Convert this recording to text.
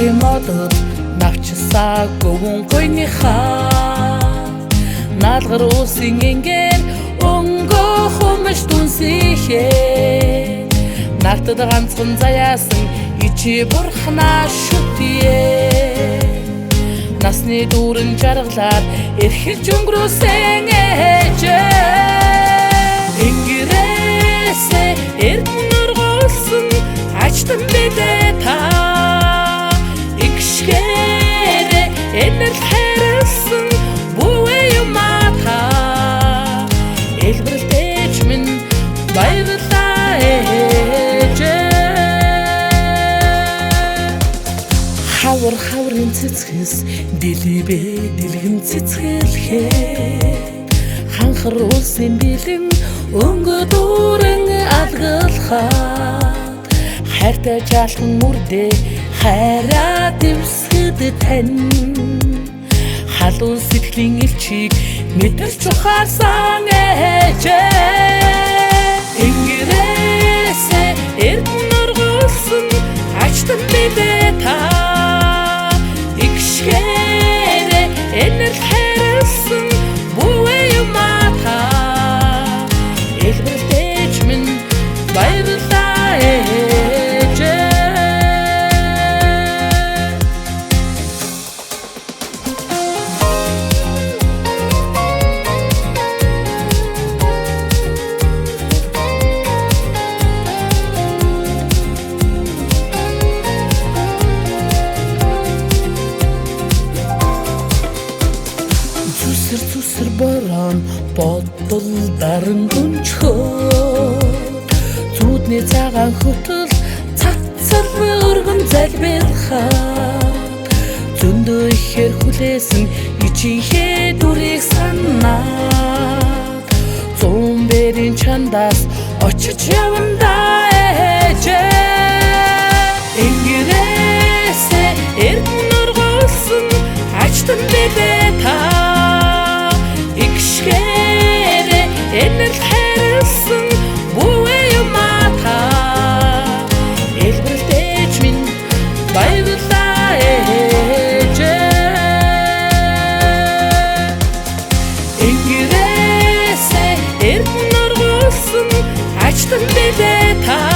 Нарын модод навчсаа гөвөн гойныхаа наалгар uusin ингээр өнгөө хумш дүнсихээ нартад ганцхан заяасан ичи бурхнаа шүтээ насны дүүрэн жаргалаар эрхэлж өнгөрөөсөн ээжээ ингирээсээ эрдэнэр голсон ачтан бидээ та игшгээрээ энэр хайрлсан бүвээ юмата элбэрэлтэж минь баярлалаа ээжээ хаврын цэцгэс дэлибэ дэлгэн цэцгэлхээ ханхар улсын бэлэн өнгө дүүрэн алгалхаад хайртай жаалхан мөрдөө хайраа дэвсгэд тань халуун сэтгэлийн элчийг мэдэрч ухаарсан ээжээ ингирээсээ эрдэнэр голсон ачтан бидээ та игшгээрээ энэр хайрлсан бүвээ юмата элбэрэлтэж минь баярлалаа ээжээ Зүсэр борон бодол даран дүнчхөө зүудний цагаан хөтөл цацар өргөн залбирхаад зөндөө ихээр хүлээсэн ичийнхээ дүрийг санаад зүүн бэрийн чандаас очиж явандаа ээжээ ингирээсээ эрдэнэр голсон ачтан бидээ та игшгээрээ энэр хайрлсан бүвээ юмата элбэрэлтэж минь баярлалаа ээжээ ингирээсээ эрдэнэр голсон ачтан бидээ та